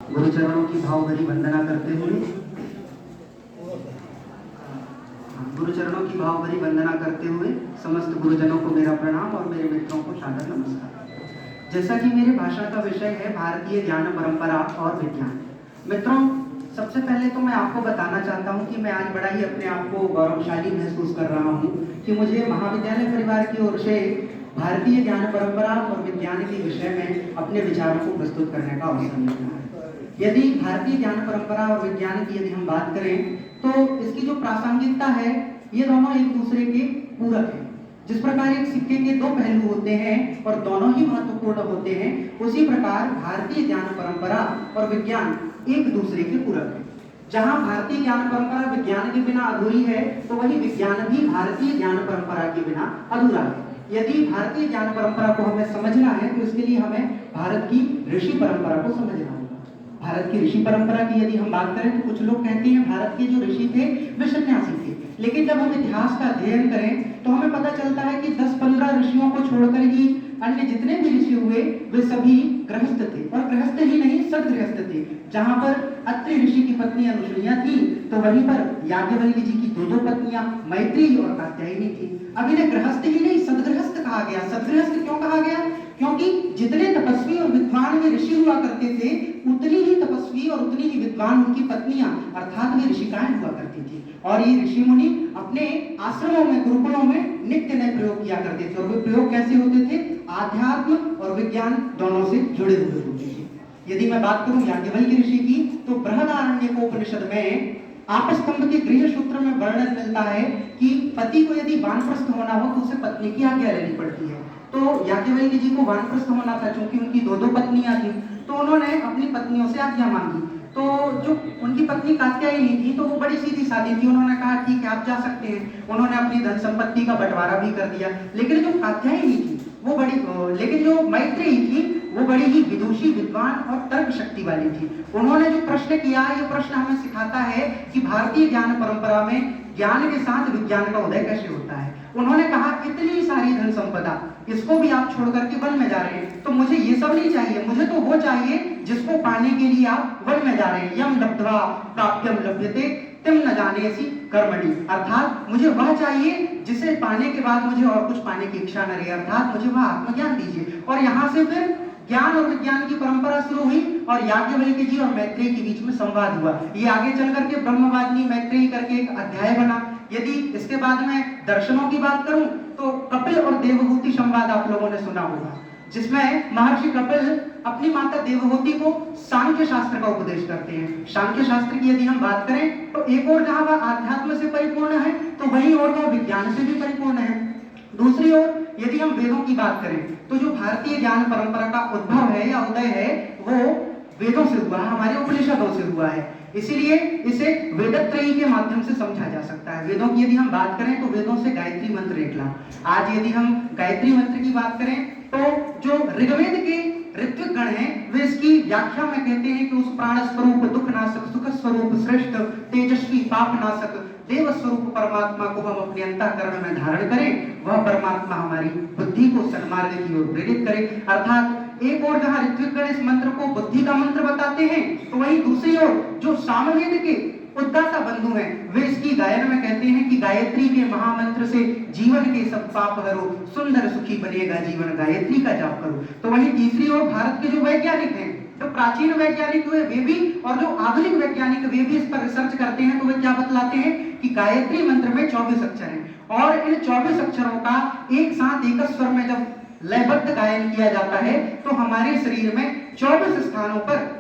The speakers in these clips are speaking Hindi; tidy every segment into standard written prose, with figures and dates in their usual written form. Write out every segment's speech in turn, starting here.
गुरुचरणों की भावभरी वंदना करते हुए गुरुचरणों की भावभरी वंदना करते हुए समस्त गुरुजनों को मेरा प्रणाम और मेरे मित्रों को सादर नमस्कार। जैसा कि मेरे भाषण का विषय है भारतीय ज्ञान परंपरा और विज्ञान। मित्रों, सबसे पहले तो मैं आपको बताना चाहता हूं कि मैं आज बड़ा ही अपने आप को गौरवशाली महसूस कर रहा हूं कि मुझे महाविद्यालय परिवार की ओर से भारतीय ज्ञान परंपरा और विज्ञान के विषय में अपने विचारों को प्रस्तुत करने का अवसर मिल रहा है। यदि भारतीय ज्ञान परंपरा और विज्ञान की यदि हम बात करें तो इसकी जो प्रासंगिकता है, ये दोनों एक दूसरे के पूरक हैं। जिस प्रकार एक सिक्के के दो पहलू होते हैं और दोनों ही महत्वपूर्ण होते हैं, उसी प्रकार भारतीय ज्ञान परंपरा और विज्ञान एक दूसरे के पूरक हैं। जहां भारतीय ज्ञान परंपरा विज्ञान के बिना अधूरी है, तो वही विज्ञान भी भारतीय ज्ञान परंपरा के बिना अधूरा है। यदि भारतीय ज्ञान परंपरा को हमें समझना है तो इसके लिए हमें भारत की ऋषि परंपरा को समझना होगा। भारत की ऋषि परंपरा की यदि हम बात करें तो कुछ लोग कहते हैं भारत के जो ऋषि थे वे सन्यासी थे, लेकिन जब हम इतिहास का अध्ययन करें तो हमें पता चलता है कि 10-15 ऋषियों को छोड़कर ही अन्य जितने भी ऋषि हुए वे सभी गृहस्थ थे, और गृहस्थ ही नहीं सदगृहस्थ थे। जहां पर अत्रि ऋषि की पत्नी अनुसुईया थी, तो वहीं पर याज्ञवल्क्य जी की दो पत्नियां मैत्री और कात्यायनी थी। अब इन्हें गृहस्थ ही नहीं सदगृहस्थ कहा गया। सदगृहस्थ क्यों कहा गया? क्योंकि जितने तपस्वी और विद्वान वे ऋषि हुआ करते थे, उतनी ही तपस्वी और उतनी ही विद्वान उनकी पत्नियां अर्थात वे ऋषिकाएं हुआ करती थी। और ये ऋषि मुनि अपने आश्रमों में, गुरुकुलों में नित्य नए प्रयोग किया करते थे। और वे प्रयोग कैसे होते थे? आध्यात्म और विज्ञान दोनों से जुड़े हुए होते थे। यदि मैं बात करूं याज्ञवल्क्य ऋषि की, तो बृहदारण्यकोपनिषद में आपस्तंभ के गृह सूत्र में वर्णन मिलता है कि पति को यदि वानप्रस्थ होना हो तो उसे पत्नी की आज्ञा लेनी पड़ती है। तो याज्ञवल्क्य जी को वानप्रस्थ होना था, क्योंकि उनकी दो पत्नियां थी, तो उन्होंने अपनी पत्नियों से आज्ञा मांगी। तो जो उनकी पत्नी कात्यायनी थी, तो वो बड़ी सीधी सादी थी। उन्होंने कहा ठीक है, आप जा सकते हैं। उन्होंने अपनी धन संपत्ति का बंटवारा भी कर दिया। लेकिन जो कात्यायनी थी वो लेकिन जो मैत्रेयी थी वो बड़ी ही विदुषी, विद्वान और तर्क शक्ति वाली थी। उन्होंने जो प्रश्न किया, ये प्रश्न हमें सिखाता है कि भारतीय ज्ञान परंपरा में ज्ञान के साथ विज्ञान का उदय कैसे होता है। उन्होंने कहा इतनी सारी धन संपदा, इसको भी आप छोड़ करके वन में जा रहे हैं, तो मुझे ये सब नहीं चाहिए। मुझे तो वो चाहिए जिसको पाने के लिए आप वन में जा रहे हैं। यम लब्ध्वा प्राप्यम लभ्यते तिम न जानेसी कर्मणि, अर्थात मुझे वह चाहिए जिसे पाने के बाद मुझे और कुछ पाने की इच्छा न रहे, अर्थात मुझे वह आत्मज्ञान दीजिए। और यहाँ से फिर ज्ञान और विज्ञान की परंपरा शुरू हुई और याज्ञवल्क्य जी और मैत्रेयी के बीच में संवाद हुआ। ये आगे चल करके ब्रह्मवादिनी मैत्रेयी करके एक अध्याय बना। यदि इसके बाद में दर्शनों की बात करूं तो कपिल और देवहूति संवाद आप लोगों ने सुना होगा, जिसमें महर्षि कपिल अपनी माता देवहूति को सांख्य शास्त्र का उपदेश करते हैं। सांख्य शास्त्र की यदि हम बात करें तो एक और जहां वह आध्यात्म से परिपूर्ण है, तो वहीं और वह विज्ञान से भी परिपूर्ण है। दूसरी ओर यदि हम वेदों की बात करें तो जो भारतीय ज्ञान परंपरा का उद्भव है या उदय है, वो वेदों से हुआ है, हमारे उपनिषदों से हुआ है। इसीलिए इसे वेदत्रयी के माध्यम से समझा जा सकता है। वेदों की यदि हम बात करें तो वेदों से गायत्री मंत्र निकला। आज यदि हम गायत्री मंत्र की बात करें तो जो ऋग्वेद के ऋत्विक गण हैं, वे इसकी व्याख्या में कहते हैं कि उस प्राण स्वरूप दुख नाशक, सुख स्वरूप श्रेष्ठ, तेजस्वी पाप नाशक देव स्वरूप परमात्मा को हम अपने अंतःकरण में धारण करें। वह परमात्मा हमारी बुद्धि को सन्मार्ग की ओर प्रेरित करे। अर्थात एक और जहां ऋत्विक गण इस मंत्र को बुद्धि का मंत्र बताते हैं, तो वहीं दूसरी ओर जो सामवेद के उद्दाता बंधु हैं, वे इसकी गायन में कहते हैं कि गायत्री के महामंत्र से जीवन के सब पाप हरो, सुंदर सुखी बनेगा जीवन, गायत्री का जाप करो। तो वहीं तीसरी ओर भारत के जो वैज्ञानिक हैं, जो प्राचीन वैज्ञानिक हुए वे भी, और जो आधुनिक वैज्ञानिक वे भी इस पर रिसर्च करते हैं, तो वे क्या बतलाते हैं कि गायत्री मंत्र में 24 अक्षर हैं और इन 24 अक्षरों का एक साथ एक स्वर में जब लयबद्ध गायन किया जाता है तो हमारे शरीर में 24 स्थानों पर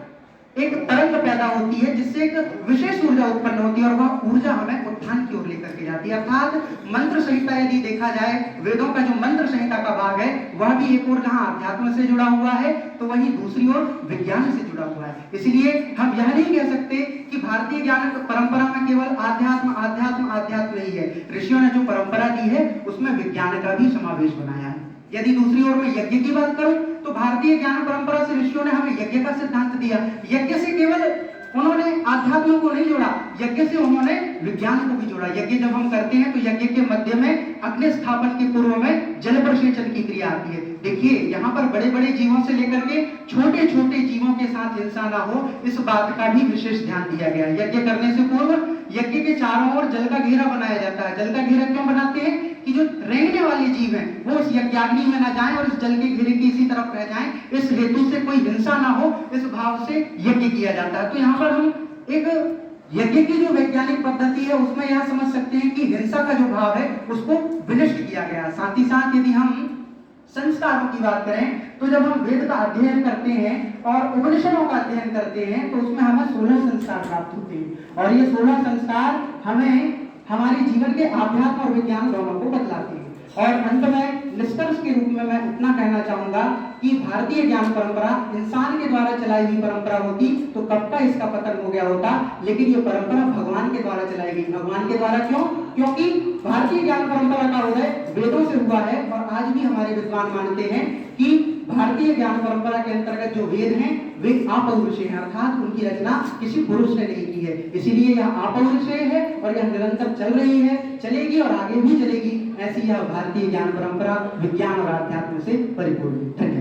एक तरंग पैदा होती है, जिससे एक विशेष ऊर्जा उत्पन्न होती है और वह ऊर्जा हमें उत्थान की ओर लेकर के जाती है। अर्थात मंत्र संहिता यदि देखा जाए, वेदों का जो मंत्र संहिता का भाग है वह भी एक ओर जहां अध्यात्म से जुड़ा हुआ है, तो वहीं दूसरी ओर विज्ञान से जुड़ा हुआ है। इसलिए हम यह नहीं कह सकते कि भारतीय ज्ञान परंपरा में केवल आध्यात्म आध्यात्म आध्यात्म नहीं है। ऋषियों ने जो परंपरा दी है उसमें विज्ञान का भी समावेश बनाया है। यदि दूसरी ओर में यज्ञ की बात करूं तो भारतीय ज्ञान परंपरा से ऋषियों ने हमें यज्ञ का सिद्धांत दिया। यज्ञ से केवल उन्होंने आध्यात्म को नहीं जोड़ा, यज्ञ से उन्होंने विज्ञान को भी जोड़ा। यज्ञ जब हम करते हैं तो यज्ञ के मध्य में अग्नि स्थापन के पूर्व में जल प्रसेचन की क्रिया आती है। देखिए यहाँ पर बड़े बड़े जीवों से लेकर के छोटे छोटे जीवों के साथ हिंसा ना हो, इस बात का भी विशेष ध्यान दिया गया है। यज्ञ करने से पूर्व यज्ञ के चारों ओर जल का घेरा बनाया जाता है। जल का घेरा क्यों बनाते हैं कि जो रेंगने वाले जीव हैं वो इस यज्ञाग्नि में ना जाएं और इस जल के घेरे की इसी तरफ रह जाएं, इस हेतु से कोई हिंसा ना हो, इस भाव से यज्ञ किया जाता है। तो यहाँ पर हम एक यज्ञ की जो वैज्ञानिक पद्धति है उसमें यह समझ सकते हैं कि हिंसा का जो भाव है उसको विनष्ट किया गया। साथ ही साथ यदि हम संस्कारों की बात करें तो जब हम वेद का अध्ययन करते हैं और उपनिषदों का अध्ययन करते हैं तो उसमें हमें 16 संस्कार प्राप्त होते हैं और ये 16 संस्कार हमें हमारे जीवन के आध्यात्म और विज्ञान दोनों को बतलाते हैं। और अंत में निष्कर्ष के रूप में मैं इतना कहना चाहूंगा कि भारतीय ज्ञान परंपरा इंसान के द्वारा चलाई हुई परंपरा होती तो कब का इसका पतन हो गया होता, लेकिन ये परंपरा भगवान के द्वारा चलाई गई। भगवान के द्वारा क्यों? क्योंकि भारतीय ज्ञान परंपरा का उदय वेदों से हुआ है और आज भी हमारे विद्वान मानते हैं कि भारतीय ज्ञान परंपरा के अंतर्गत जो वेद हैं वे अपौरुषेय हैं, अर्थात उनकी रचना किसी पुरुष ने नहीं की है, इसीलिए यह अपौरुषेय है और यह निरंतर चल रही है, चलेगी और आगे भी चलेगी। ऐसी यह भारतीय ज्ञान परंपरा विज्ञान और आध्यात्म से परिपूर्ण है।